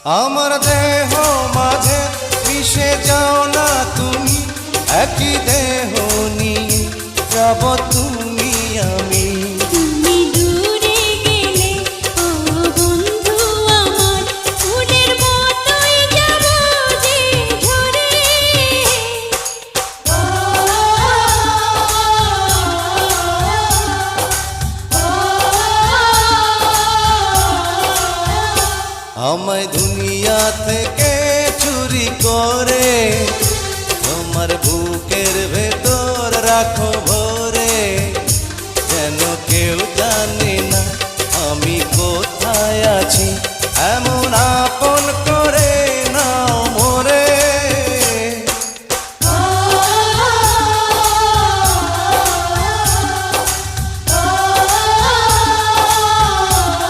আমার দেহ মাঝে মিশে যাও না তুমি, একই দেহ নিয়ে যাব তুমি আমি। তুমি দূরে গেলে ও বন্ধু আমার, ফুলের মতোই যাব যে ঝরে। আমায় দুনিয়া থেকে চুরি করে তোমার বুকের ভেতর রাখো ভরে, যেন কেউ জানে না আমি কোথায় আছি। এমন